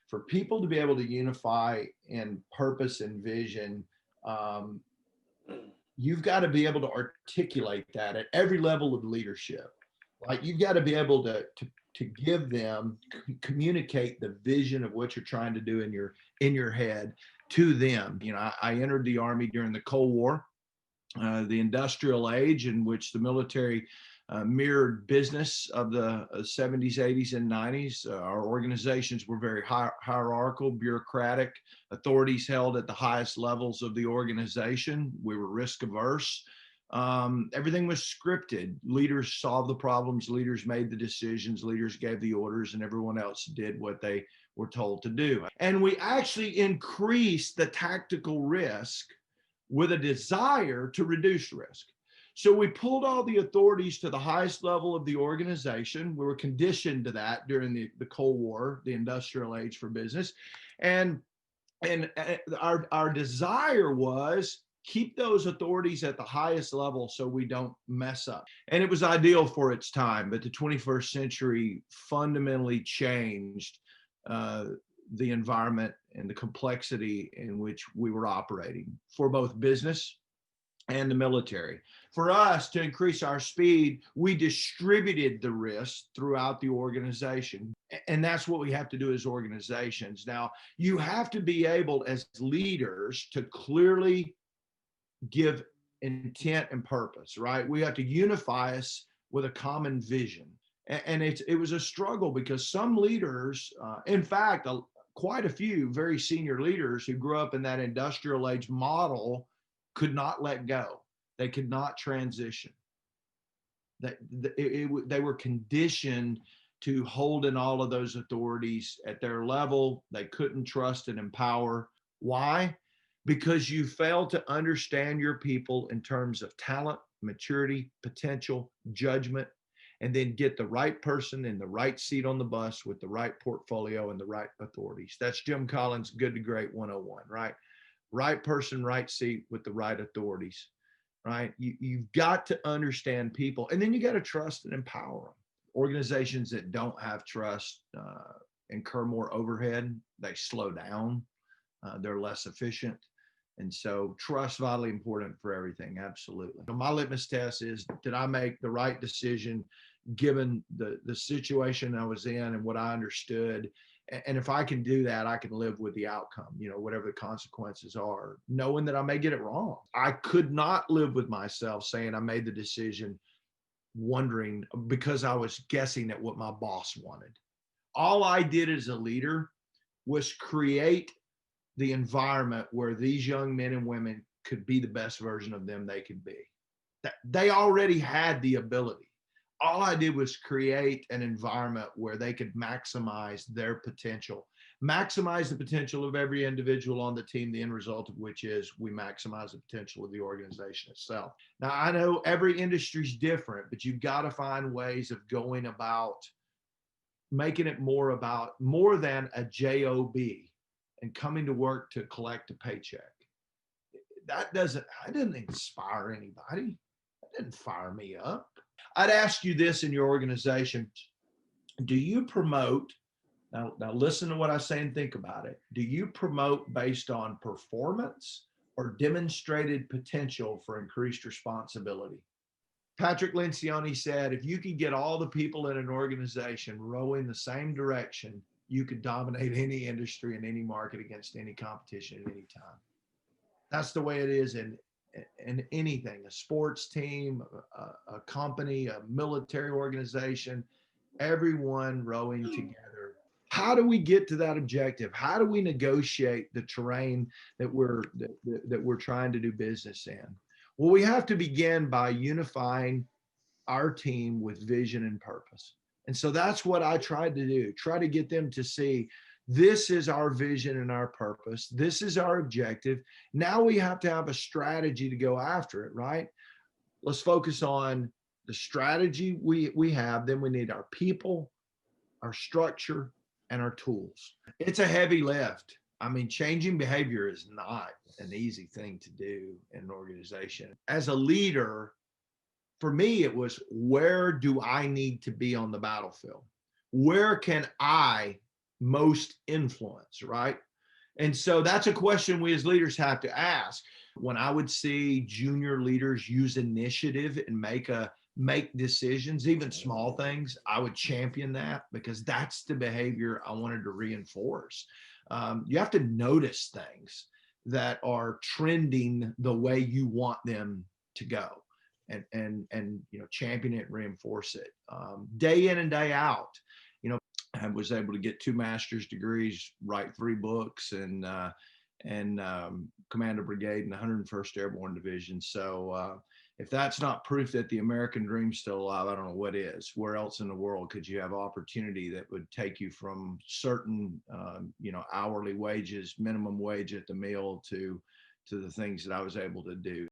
For people to be able to unify in purpose and vision, um, you've got to be able to articulate that at every level of leadership. Like you've got to be able to give them, communicate the vision of what you're trying to do in your head to them. You know, I entered the Army during the Cold War, the industrial age, in which the military mirrored business of the 70s, 80s, and 90s. Our organizations were very hierarchical, bureaucratic, authorities held at the highest levels of the organization. We were risk averse. Everything was scripted. Leaders solved the problems, leaders made the decisions, leaders gave the orders, and everyone else did what they were told to do. And we actually increased the tactical risk with a desire to reduce risk. So we pulled all the authorities to the highest level of the organization. We were conditioned to that during the Cold War, the industrial age for business. And our desire was keep those authorities at the highest level so we don't mess up. And it was ideal for its time, but the 21st century fundamentally changed the environment and the complexity in which we were operating for both business and the military. For us to increase our speed, we distributed the risk throughout the organization. And that's what we have to do as organizations. Now, you have to be able as leaders to clearly give intent and purpose, right? We have to unify us with a common vision. And it was a struggle because some leaders, in fact, quite a few very senior leaders who grew up in that industrial age model could not let go. They could not transition. They were conditioned to hold in all of those authorities at their level. They couldn't trust and empower. Why? Because you fail to understand your people in terms of talent, maturity, potential, judgment, and then get the right person in the right seat on the bus with the right portfolio and the right authorities. That's Jim Collins' Good to Great 101, right? Right person, right seat with the right authorities, right? You've got to understand people, and then you got to trust and empower them. Organizations that don't have trust incur more overhead. They slow down. They're less efficient. And so trust vitally important for everything. Absolutely. My litmus test is, did I make the right decision given the situation I was in and what I understood? And if I can do that, I can live with the outcome, you know, whatever the consequences are, knowing that I may get it wrong. I could not live with myself saying I made the decision wondering because I was guessing at what my boss wanted. All I did as a leader was create the environment where these young men and women could be the best version of them they could be. They already had the ability. All I did was create an environment where they could maximize their potential, maximize the potential of every individual on the team, the end result of which is we maximize the potential of the organization itself. Now, I know every industry is different, but you've got to find ways of going about making it more than a job and coming to work to collect a paycheck. That didn't inspire anybody. That didn't fire me up. I'd ask you this in your organization. Do you promote, now listen to what I say and think about it. Do you promote based on performance or demonstrated potential for increased responsibility? Patrick Lencioni said, if you could get all the people in an organization rowing the same direction, you could dominate any industry and any market against any competition at any time. That's the way it is in anything, a sports team, a company, a military organization, everyone rowing together. How do we get to that objective? How do we negotiate the terrain that we're trying to do business in? Well, we have to begin by unifying our team with vision and purpose. And so that's what I tried to do, try to get them to see this is our vision and our purpose. This is our objective. Now we have to have a strategy to go after it, right? Let's focus on the strategy we have. Then we need our people, our structure, and our tools. It's a heavy lift. I mean, changing behavior is not an easy thing to do in an organization. As a leader, for me, it was, where do I need to be on the battlefield? Where can I most influence, right? And so that's a question we as leaders have to ask. When I would see junior leaders use initiative and make decisions, even small things, I would champion that because that's the behavior I wanted to reinforce. You have to notice things that are trending the way you want them to go, and champion it and reinforce it day in and day out. I was able to get 2 master's degrees, write 3 books, and command a brigade in the 101st Airborne Division. So if that's not proof that the American dream's still alive, I don't know what is. Where else in the world could you have opportunity that would take you from certain, hourly wages, minimum wage at the mill, to the things that I was able to do?